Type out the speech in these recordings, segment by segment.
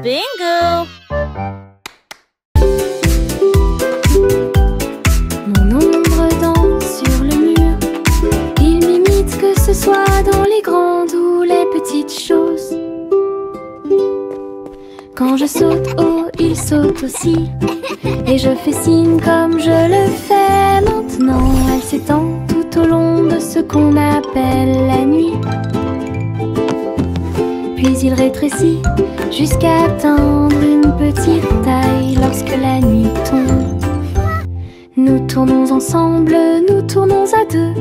Bingo! Mon ombre danse sur le mur. Il m'imite que ce soit dans les grandes ou les petites choses. Quand je saute haut, il saute aussi. Et je fais signe comme je le fais maintenant. Elle s'étend tout au long de ce qu'on appelle la nuit. Puis il rétrécit jusqu'à atteindre une petite taille lorsque la nuit tombe. Nous tournons ensemble, nous tournons à deux.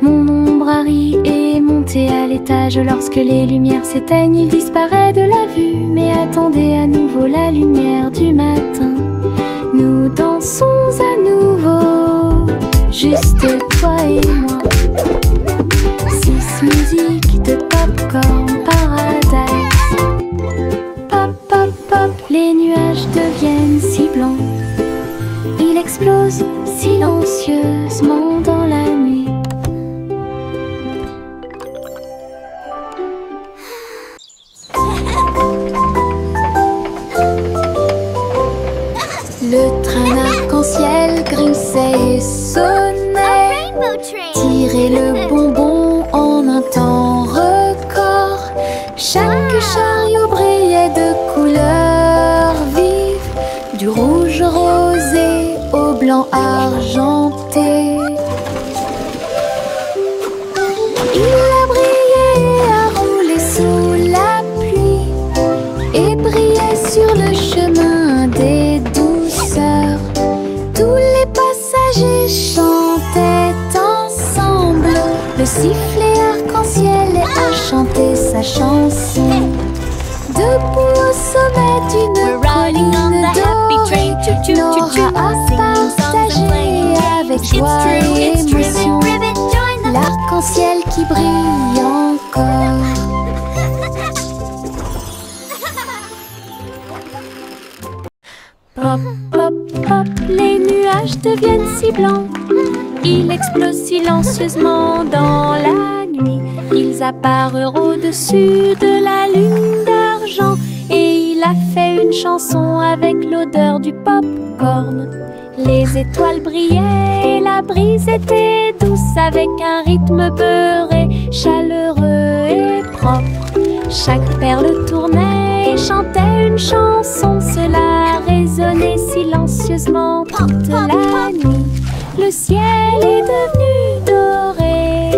Mon ombre Harry est monté à l'étage. Lorsque les lumières s'éteignent, il disparaît de la vue. Mais attendez à nouveau la lumière du matin. Nous dansons à nouveau, juste toi et moi. 6 musiques de Popcorn Paradise. Pop, pop, pop, les nuages deviennent si blancs. Il explose silencieusement dans la nuit. Le train arc-en-ciel grinçait et sonnait. Tirer le bonbon en un temps record. Chaque chariot brillait de couleurs vives, du rouge rosé au blanc argenté. Il a brillé, a roulé sous la pluie et brillait sur le chemin des douceurs. Tous les passagers chantaient ensemble. Le sifflet arc-en-ciel a chanté sa chanson. Debout au sommet d'une colline dorée, Nora a partagé avec joie et émotion l'arc-en-ciel qui brille encore. Pop, pop, pop, les nuages deviennent si blancs. Ils explosent silencieusement dans la nuit. Ils apparurent au-dessus de la lune d'argent. Et il a fait une chanson avec l'odeur du popcorn. Les étoiles brillaient et la brise était douce, avec un rythme beurré, chaleureux et propre. Chaque perle tournait et chantait une chanson. Cela résonnait silencieusement toute la nuit. Le ciel est devenu doré.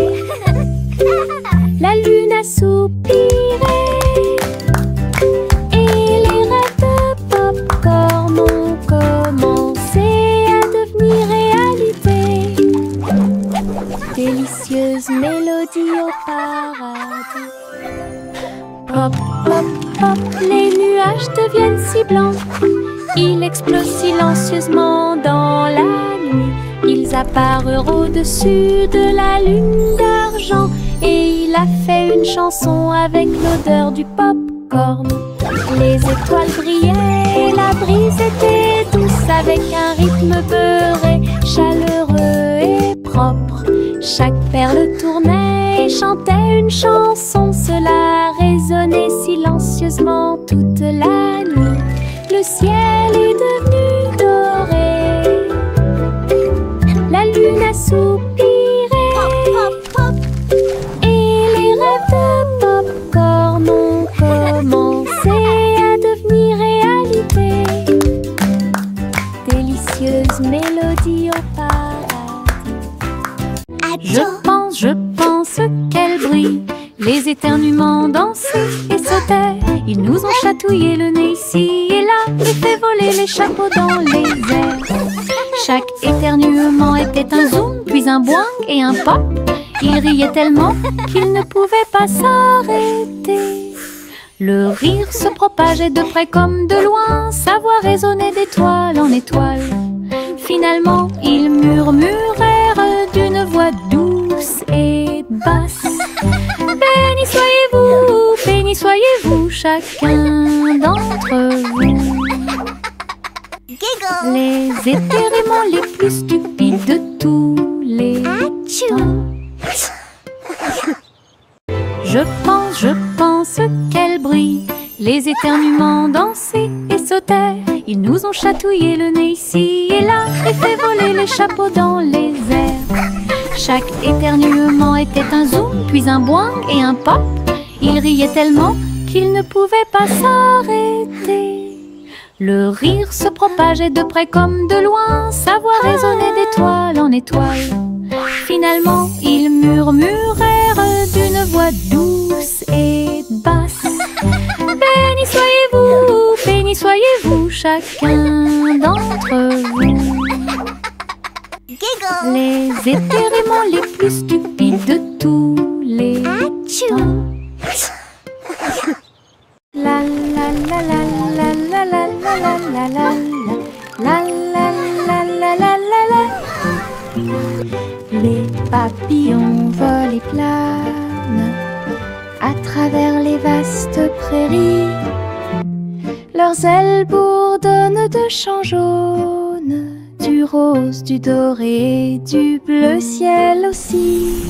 La lune a soupiré. Et les rêves de popcorn ont commencé à devenir réalité. Délicieuse mélodie au paradis. Pop, pop, pop, les nuages deviennent si blancs. Ils explosent silencieusement dans la nuit. Ils apparurent au-dessus de la lune d'argent. Et il a fait une chanson avec l'odeur du popcorn. Les étoiles brillaient et la brise était douce, avec un rythme beurré, chaleureux et propre. Chaque perle tournait et chantait une chanson. Cela résonnait silencieusement toute la nuit. Le ciel est devenu doré. La lune a soupiré. Et les rêves de popcorn ont commencé à devenir réalité. Délicieuse mélodie au paradis. Je pense qu'elle brille. Les éternuements dansaient et sautaient. Ils nous ont chatouillé le nez ici et là et fait voler les chapeaux dans les airs. Chaque éternuement était un zoom, puis un boing et un pop. Ils riaient tellement qu'ils ne pouvaient pas s'arrêter. Le rire se propageait de près comme de loin, sa voix résonnait d'étoile en étoile. Finalement, ils murmurèrent d'une voix douce et basse. Béni soyez-vous, chacun d'entre vous. Les éternuements les plus stupides de tous les temps. Je pense qu'elle brille. Les éternuements dansaient et sautaient. Ils nous ont chatouillé le nez ici et là et fait voler les chapeaux dans les airs. Chaque éternuement était un zoom, puis un boing et un pop. Ils riaient tellement qu'ils ne pouvaient pas s'arrêter. Le rire se propageait de près comme de loin, sa voix résonnait d'étoile en étoile. Finalement, ils murmurèrent d'une voix douce et basse. Béni soyez-vous, chacun d'entre vous. Les éternuements les plus stupides de tous les temps. La la la la la la la la la la la la la la la la. Les papillons volent et planent à travers les vastes prairies. Leurs ailes bourdonnent de chants jaunes, du rose, du doré, du bleu ciel aussi.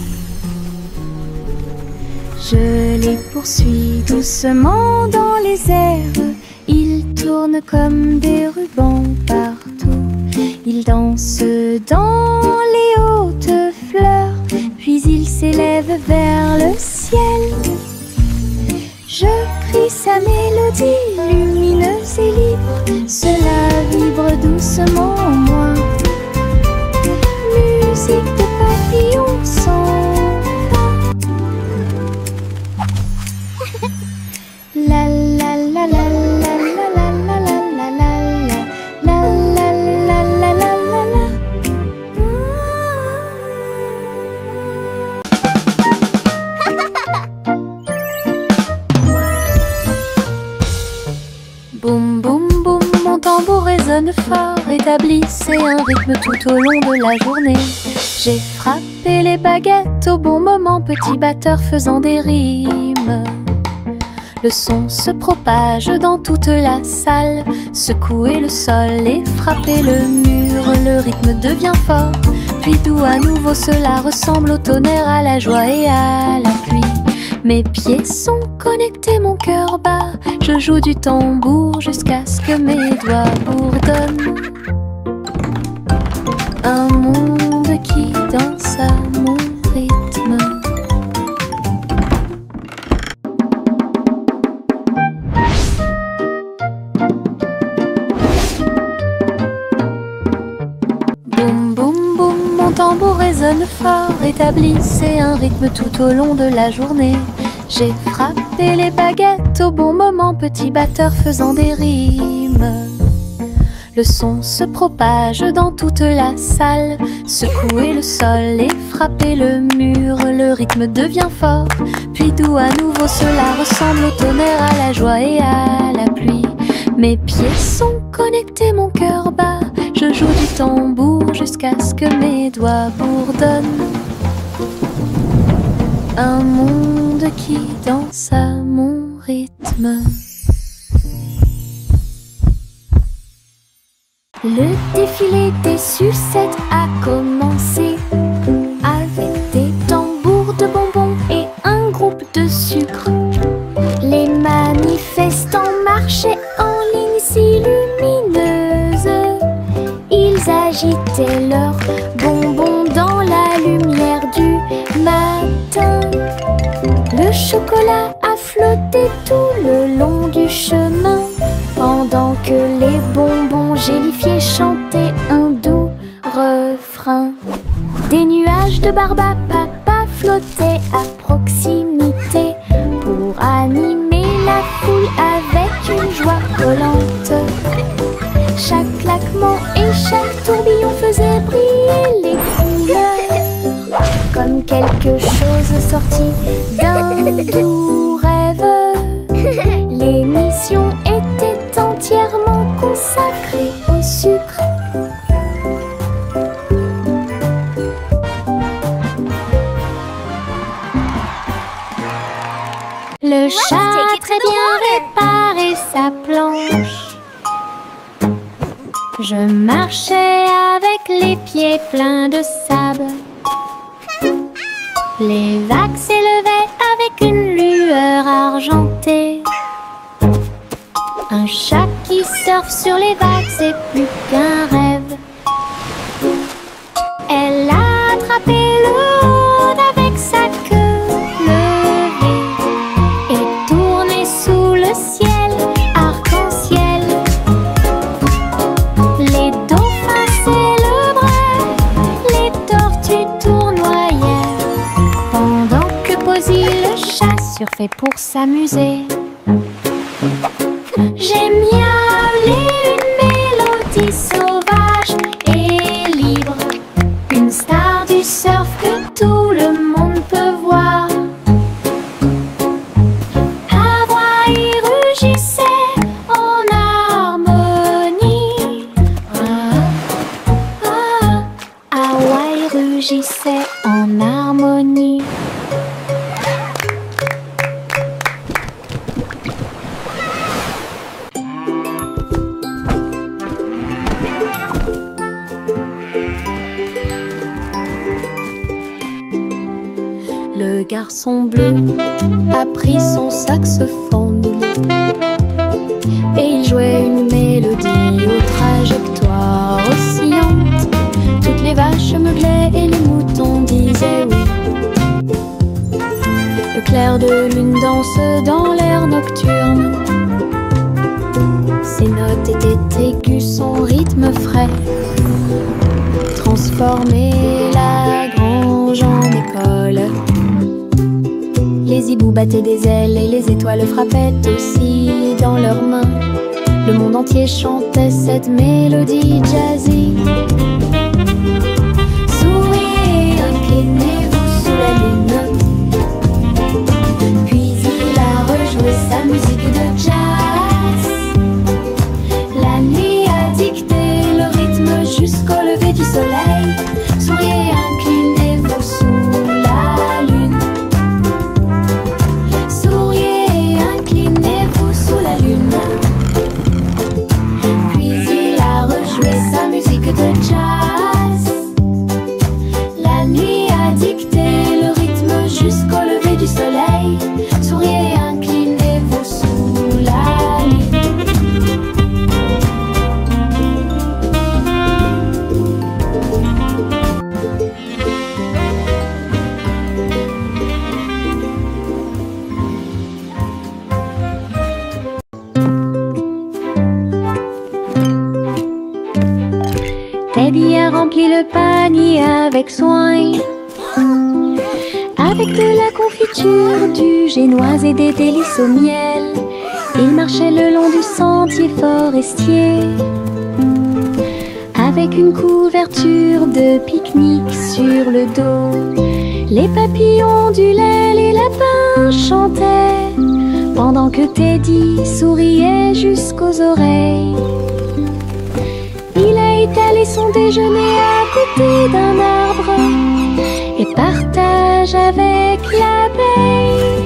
Je les poursuis doucement dans les airs. Ils tournent comme des rubans partout. Ils dansent dans les hautes fleurs, puis ils s'élèvent vers le ciel. Je crie sa mélodie lumineuse et libre. Cela vibre doucement en moi. Musique de papillons sans pas. La la la la la la la la la la la la la la la la. Boum boum boum, mon tambour résonne fort, établissez un rythme tout au long de la journée. J'ai frappé les baguettes au bon moment, petit batteur faisant des rimes. Le son se propage dans toute la salle, secouez le sol et frappez le mur. Le rythme devient fort, puis doux à nouveau, cela ressemble au tonnerre, à la joie et à la pluie. Mes pieds sont connectés, mon cœur bat. Je joue du tambour jusqu'à ce que mes doigts bourdonnent. Un monde qui danse à mon rythme. Boum boum boum, mon tambour résonne fort, établissez un rythme tout au long de la journée. J'ai frappé les baguettes au bon moment, petit batteur faisant des rimes. Le son se propage dans toute la salle, secouez le sol et frappez le mur. Le rythme devient fort, puis doux à nouveau, cela ressemble au tonnerre, à la joie et à la pluie. Mes pieds sont connectés, mon cœur bat. Je joue du tambour jusqu'à ce que mes doigts bourdonnent. Un monde qui danse à mon rythme. Le défilé des sucettes a commencé, avec des tambours de bonbons et un groupe de sucre. Les manifestants marchaient en ligne si lumineuse. Ils agitaient leurs bonbons dans la lumière du matin. Le chocolat a flotté tout le long du chemin, pendant que les bonbons gélifiés chantaient un doux refrain. Des nuages de barbe à papa flottaient à proximité pour animer la foule avec une joie collante. Chaque claquement et chaque tourbillon faisait briller les couleurs, comme quelque chose sorti d'un doux rêve. L'émission était entièrement consacrée au sucre. Le chat a très bien réparé sa planche. Je marchais avec les pieds pleins de sable. Les vagues s'élevaient avec une lueur argentée. Un chat qui surfe sur les vagues, c'est plus qu'un rêve. Elle a attrapé le monde avec sa queue levée et tourné sous le ciel arc-en-ciel. Les dauphins célébraient, les tortues tournoyaient, pendant que Posy le chat surfait pour s'amuser. J'aime miauler une mélodie sauvage et libre, une star du surf que tout le monde peut voir. Hawaï rugissait en harmonie. Hawaï rugissait en harmonie. Le garçon bleu a pris son saxophone et il jouait une mélodie aux trajectoires oscillantes. Toutes les vaches meuglaient et les moutons disaient oui. Le clair de lune danse dans l'air nocturne. Ses notes étaient aiguës, son rythme frais transformait la grange en école. Les hiboux battaient des ailes et les étoiles frappaient aussi dans leurs mains. Le monde entier chantait cette mélodie jazzy. Souriez, inclinez-vous sous la lune. Puis il a rejoué sa musique de jazz. La nuit a dicté le rythme jusqu'au lever du soleil. Souriez, inclinez-vous sous la lune. Souriez, inclinez-vous sous la lune. Puis il a rejoué sa musique de jazz. La nuit a dicté le rythme jusqu'au lever du soleil. Souriez, inclinez-vous sous la lune. Teddy a rempli le panier avec soin, avec de la confiture, du génoise et des délices au miel. Il marchait le long du sentier forestier, avec une couverture de pique-nique sur le dos. Les papillons ondulaient, les lapins chantaient, pendant que Teddy souriait jusqu'aux oreilles. Il a étalé son déjeuner à côté d'un arbre et partage avec l'abeille.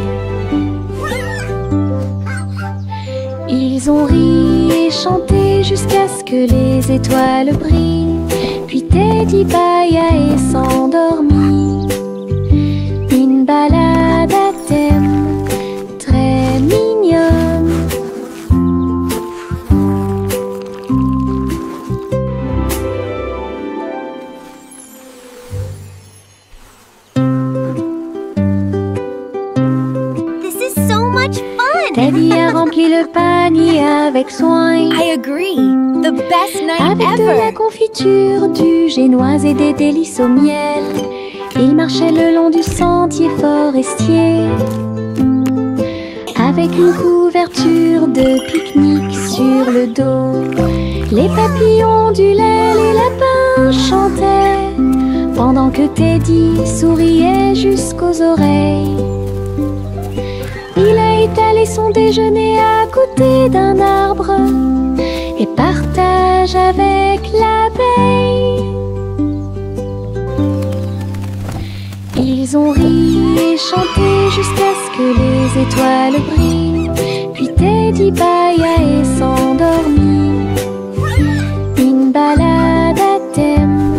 Ils ont ri et chanté jusqu'à ce que les étoiles brillent. Puis Teddy bâilla et s'endormit. Une balade à thème très mignonne. Teddy a rempli le panier avec soin. I agree. The best night Avec de la ever. confiture, du génoise et des délices au miel. Il marchait le long du sentier forestier, avec une couverture de pique-nique sur le dos. Les papillons ondulaient, les lapins chantaient, pendant que Teddy souriait jusqu'aux oreilles. Il a étalé son déjeuner à côté d'un arbre et partage avec l'abeille. Ils ont ri et chanté jusqu'à ce que les étoiles brillent. Puis Teddy bâilla et s'endormit. Une balade à thème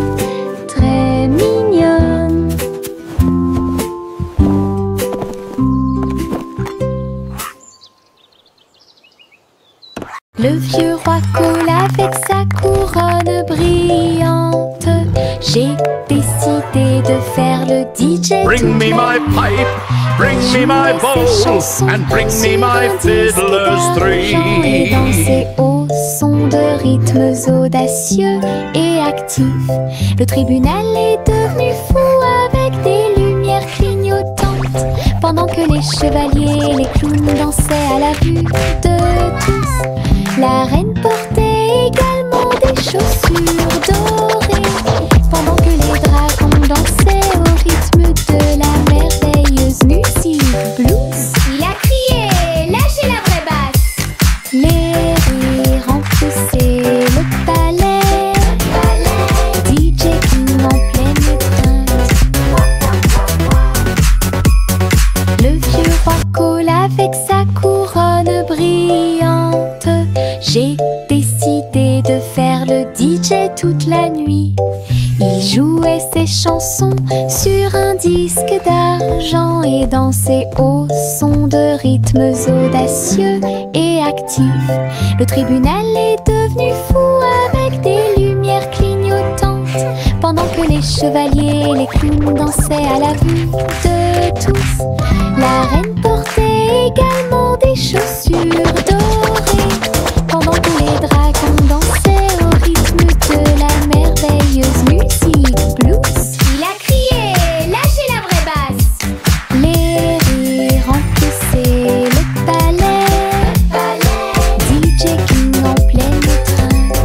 très mignonne. Le vieux roi coule avec sa couronne brillante. J'ai décidé de faire le DJ. Bring me my pipe, bring me my bowl, and bring me my fiddlers three. Et danser au son de rythmes audacieux et actifs. Le tribunal est devenu fou avec des lumières clignotantes, pendant que les chevaliers et les clowns dansaient à la vue de tous. La reine portait également des chaussures dorées, pendant que les dragons dansaient au rythme de la merveilleuse musique blues. Il a crié, lâchez la vraie basse. Les rires remplissaient le palais, DJ King en pleine étreinte. Le vieux roi coule avec sa couronne brillante. J'ai décidé de faire le DJ toute la nuit. Il jouait ses chansons sur un disque d'argent et dansait au son de rythmes audacieux et actifs. Le tribunal est devenu fou avec des lumières clignotantes, pendant que les chevaliers et les clowns dansaient à la vue de tous. La reine portait également des chaussures dorées, pendant que les dragons dansaient au rythme de la merveilleuse musique blues. Il a crié, lâchez la vraie basse. Les rires remplissaient le palais, DJ King en pleine étreinte.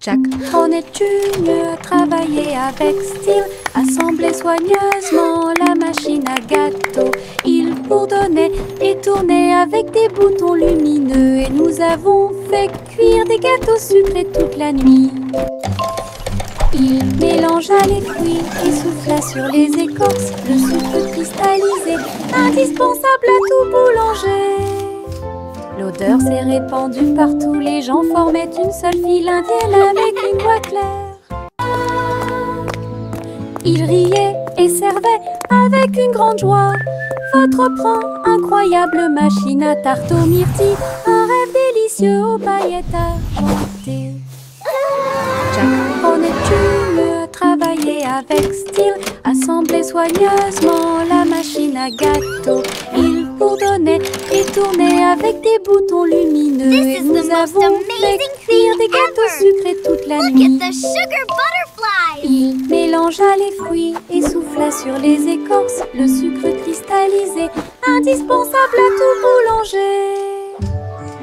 Jack Hornet Jr. travaillait avec style, assemblait soigneusement la machine à gâteau. Il bourdonnait et tournait avec des boutons lumineux, et nous avons fait cuire des gâteaux sucrés toute la nuit. Il mélangea les fruits et souffla sur les écorces le sucre cristallisé, indispensable à tout boulanger. L'odeur s'est répandue partout, les gens formaient une seule file indienne avec une voix claire. Il riait et servait avec une grande joie votre pain, incroyable machine à tarte aux myrtilles, un rêve délicieux aux paillettes argentées. Jack Hornet Jr. travaillait avec style, assemblait soigneusement la machine à gâteau. Il bourdonnait et tournait avec des boutons lumineux, et nous avons fait cuire des gâteaux sucrés toute la nuit. The sugar butterfly. Il mélangea les fruits et souffla sur les écorces le sucre cristallisé, indispensable à tout boulanger.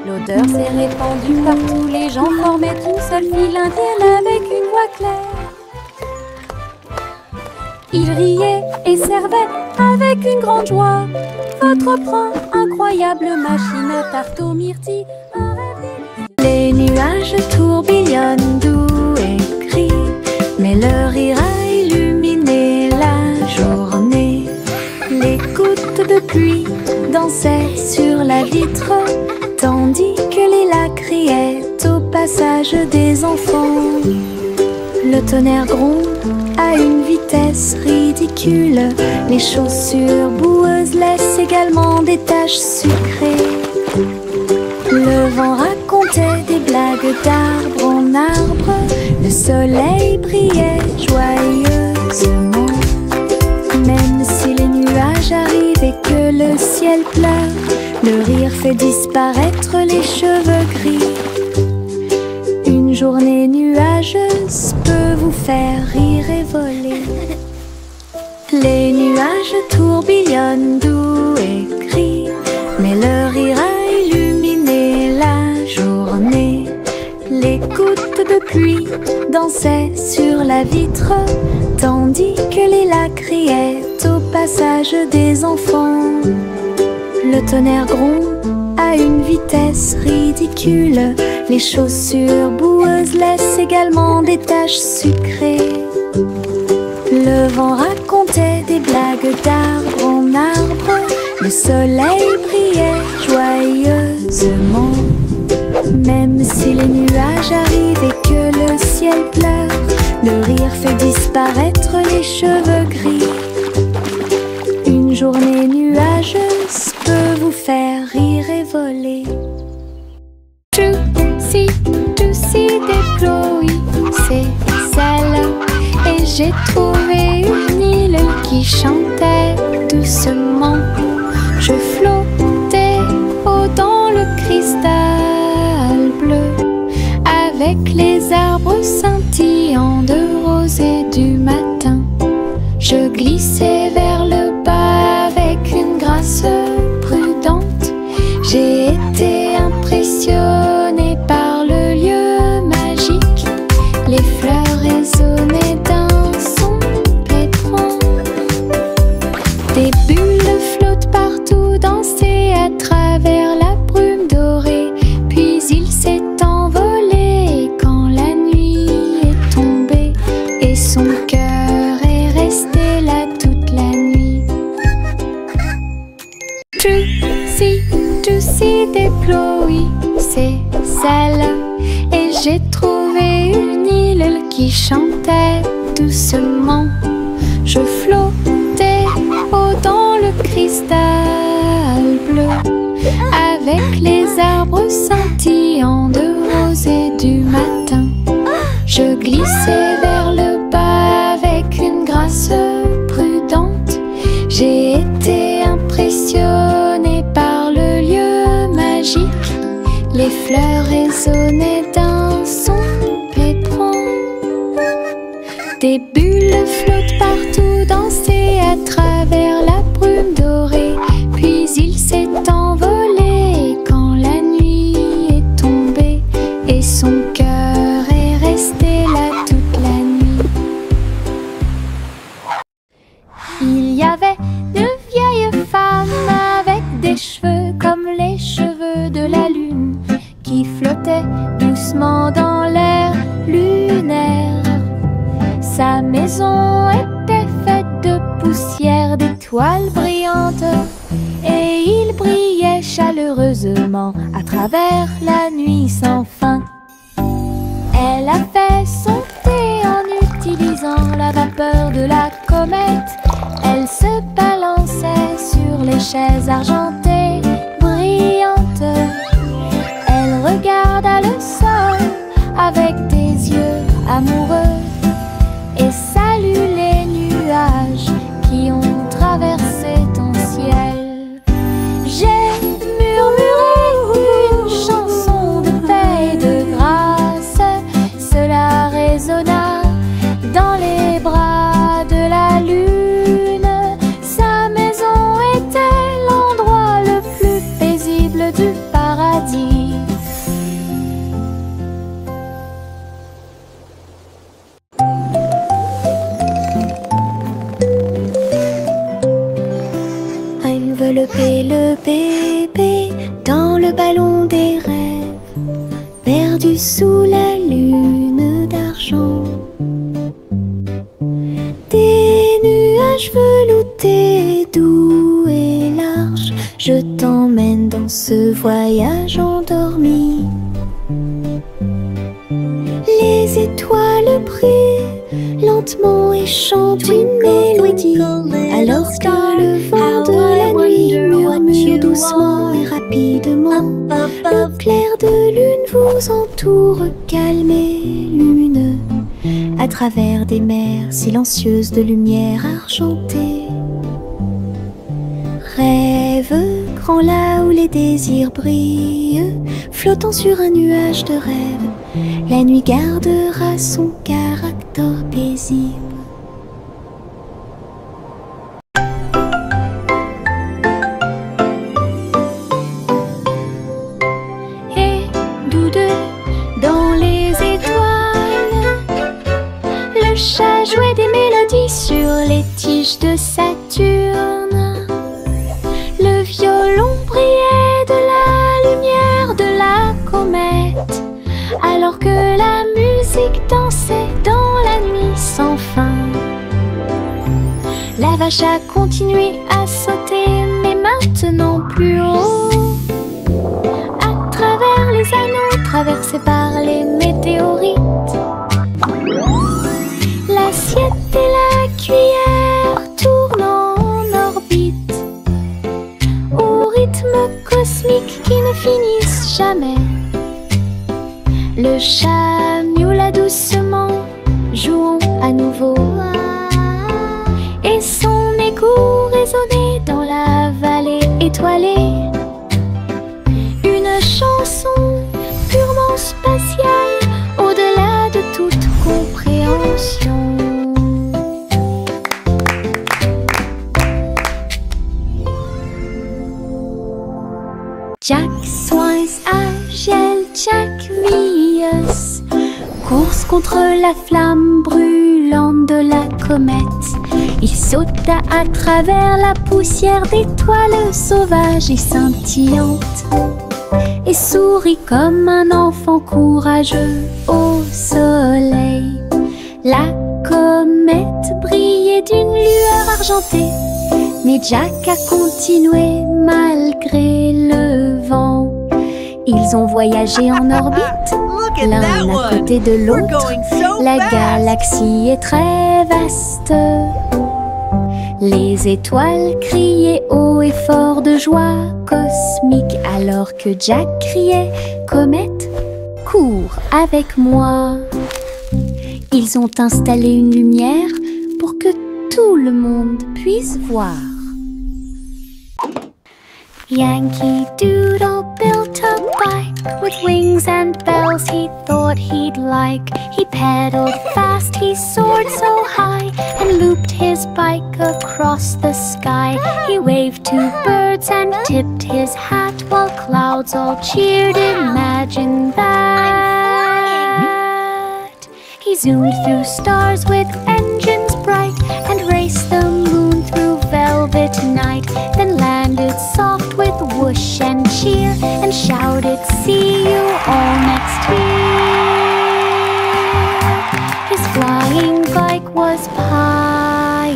L'odeur s'est répandue partout, les gens formaient une seule file indienne avec une voix claire. Il riait et servait avec une grande joie votre pain, incroyable machine à tarte aux myrtilles, un rêve délicieux. Les nuages tourbillonnent doux et gris, mais leur rire a illuminé la journée. Les gouttes de pluie dansaient sur la vitre, tandis que les lacs criaient au passage des enfants. Le tonnerre gronde à une vitesse ridicule, les chaussures boueuses laissent également des taches sucrées. Le vent racontait des blagues d'arbre en arbre, le soleil brillait joyeusement. Même si les nuages arrivent et que le ciel pleure, le rire fait disparaître les cheveux gris. Une journée nuageuse peut vous faire rire et voler. Les nuages tourbillonnent doux et gris, mais leur rire a illuminé la journée. Les gouttes de pluie dansaient sur la vitre, tandis que les lacs criaient au passage des enfants. Le tonnerre gronde à une vitesse ridicule, les chaussures boueuses laissent également des taches sucrées. Le vent racontait des blagues d'arbre en arbre, le soleil brillait joyeusement. Même si les nuages arrivent et que le ciel pleure, le rire fait disparaître les cheveux gris. Une journée nuageuse peut vous faire rire trouvé une île qui chantait doucement. Je flottais dans le cristal bleu, avec les arbres scintillants de rosée du matin. Je glissais vers le bas avec une grâce prudente. J'ai été impressionnée par le lieu magique. Les fleurs résonnaient d'un son pétrant. Des bulles flottent partout, dansaient à travers la brume dorée. Puis il s'est envolé quand la nuit est tombée, et son cœur est resté là toute la nuit. Juicy déploie ses ailes, et j'ai trouvé une île qui chantait doucement. Je flottais dans le cristal bleu, avec les arbres scintillants de rosée du matin. Je glissais vers le bas avec une grâce prudente. J'ai été impressionnée par le lieu magique. Les fleurs résonnaient d'un son pétrant. Des bulles flottent partout, dansaient à travers la brume dorée. Puis il s'est envolé quand la nuit est tombée, et son cœur est resté là toute la nuit. Il y avait de vieilles femmes avec des cheveux comme les cheveux de la lune, qui flottaient doucement dans l'air lunaire. Sa maison était faite de poussière, d'étoiles brillantes, et il brillait chaleureusement à travers la nuit sans fin. Elle a fait son thé en utilisant la vapeur de la comète. Elle se balançait sur les chaises argentées brillantes. Elle regarda le sol avec des yeux amoureux et salue les nuages qui ont traversé ton ciel. J'ai murmuré une chanson de paix et de grâce. Cela résonna dans les bras de la lune. Sa maison était l'endroit le plus paisible du paradis. Envelopper le bébé dans le ballon des rêves, perdu sous la lune d'argent. Des nuages veloutés, doux et larges, je t'emmène dans ce voyage endormi. Les étoiles brillent lentement et chantent une mélodie, alors que le vent de la nuit murmure doucement et rapidement. Le clair de lune vous entoure, calme et lumineux, à travers des mers silencieuses de lumière argentée. Rêve grand là où les désirs brillent, flottant sur un nuage de rêve, la nuit gardera son caractère paisible. Et tous deux dans les étoiles, le chat jouait des mélodies sur les tiges de Saturne. Le violon brillait de la lumière de la comète, alors que la musique dansait dans la nuit sans fin. La vache a continué à sauter, mais maintenant plus haut, à travers les anneaux traversés par les météorites. L'assiette et la cuillère tournent en orbite, au rythme cosmique qui ne finissent jamais. Le chat miaula doucement, jouons à nouveau. étoilée. Une chanson purement spatiale, au-delà de toute compréhension. Jack Swines agile, Jack Vius, course contre la flamme brûlante de la comète. Il sauta à travers la poussière d'étoiles sauvages et scintillantes et sourit comme un enfant courageux au soleil. La comète brillait d'une lueur argentée, mais Jack a continué malgré le vent. Ils ont voyagé en orbite, l'un à côté de l'autre. La galaxie est très vaste. Les étoiles criaient haut et fort de joie cosmique, alors que Jack criait « Comète, cours avec moi !» Ils ont installé une lumière pour que tout le monde puisse voir. Yankee Doodle built a bike with wings and bells he thought he'd like. He pedaled fast, he soared so high, and looped his bike across the sky. He waved to birds and tipped his hat while clouds all cheered. Imagine that. He zoomed through stars with engines bright and raced the moon through velvet night. Then landed soft with whoosh and cheer and shouted, "See you all next year." His flying bike was Pioneer.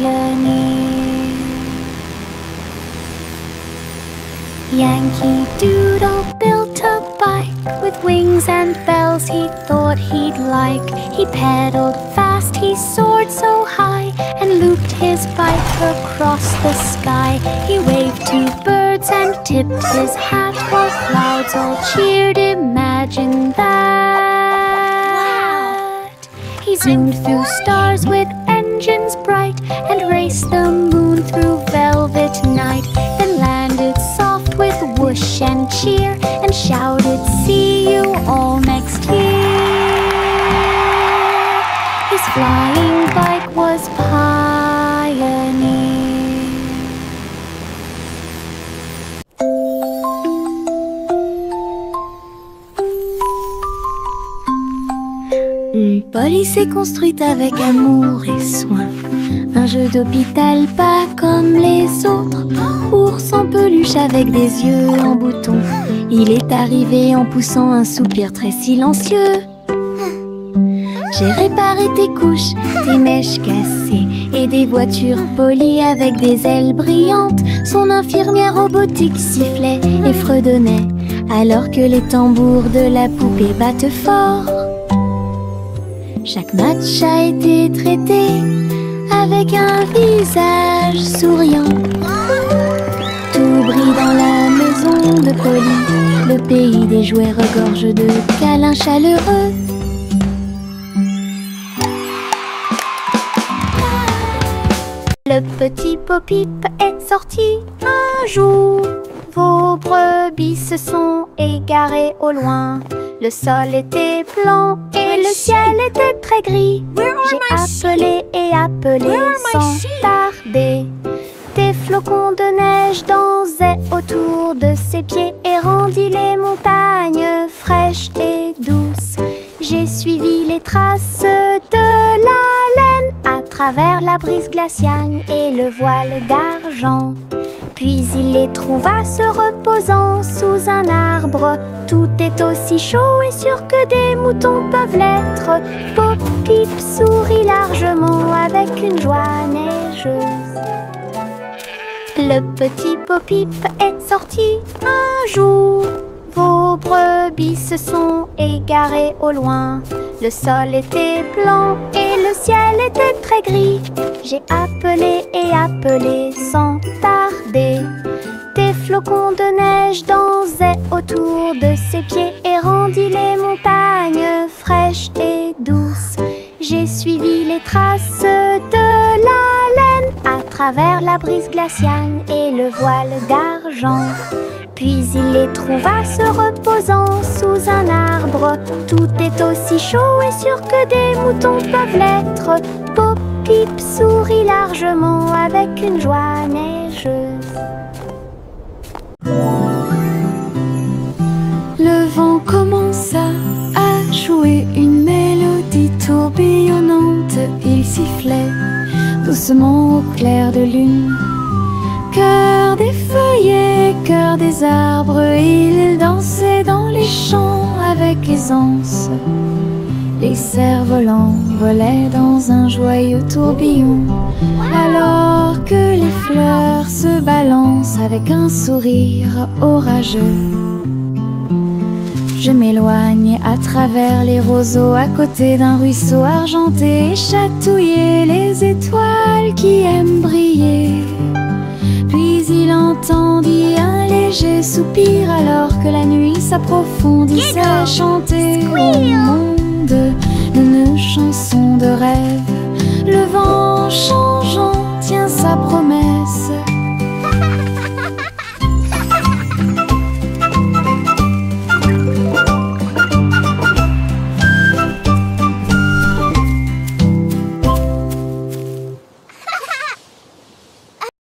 Yankee Doodle built a bike with wings and bells he thought he'd like. He pedaled fast, he soared so high, and looped his bike across the sky. He waved to birds and tipped his hat while clouds all cheered. Imagine that. He zoomed through stars with engines bright and raced the moon through velvet night. Then landed soft with whoosh and cheer and shouted, "See you all next year." His flying bike was Pioneer. Une police est construite avec amour et soin. Un jeu d'hôpital pas comme les autres. Ours en peluche avec des yeux en bouton. Il est arrivé en poussant un soupir très silencieux. J'ai réparé tes couches, tes mèches cassées et des voitures polies avec des ailes brillantes. Son infirmière robotique sifflait et fredonnait alors que les tambours de la poupée battent fort. Chaque match a été traité avec un visage souriant. Tout brille dans la maison de Polly. Le pays des jouets regorge de câlins chaleureux. Le petit Bo-Peep est sorti un jour. Vos brebis se sont égarées au loin. Le sol était blanc et le ciel était très gris. J'ai appelé et appelé sans tarder. Des flocons de neige dansaient autour de ses pieds et rendit les montagnes fraîches et douces. J'ai suivi les traces de la laine à travers la brise glaciale et le voile d'argent. Puis il les trouva se reposant sous un arbre. Tout est aussi chaud et sûr que des moutons peuvent l'être. Bo-Peep sourit largement avec une joie neigeuse. Le petit Bo-Peep est sorti un jour. Vos brebis se sont égarées au loin. Le sol était blanc et le ciel était très gris. J'ai appelé et appelé sans tarder. Des flocons de neige dansaient autour de ses pieds et rendit les montagnes fraîches et douces. J'ai suivi les traces de la laine à travers la brise glaciale et le voile d'argent. d'argent. Puis il les trouva se reposant sous un arbre. Tout est aussi chaud et sûr que des moutons peuvent l'être. Bo-Peep sourit largement avec une joie neigeuse. Le vent commença à jouer une mélodie tourbillonnante. Il sifflait doucement au clair de lune. Cœur des feuillets, cœur des arbres, il dansait dans les champs avec aisance. Les cerfs-volants volaient dans un joyeux tourbillon, alors que les fleurs se balancent avec un sourire orageux. Je m'éloigne à travers les roseaux, à côté d'un ruisseau argenté, et chatouiller les étoiles qui aiment briller. Puis il entendit un léger soupir, alors que la nuit s'approfondissait, chanter au monde une chanson de rêve.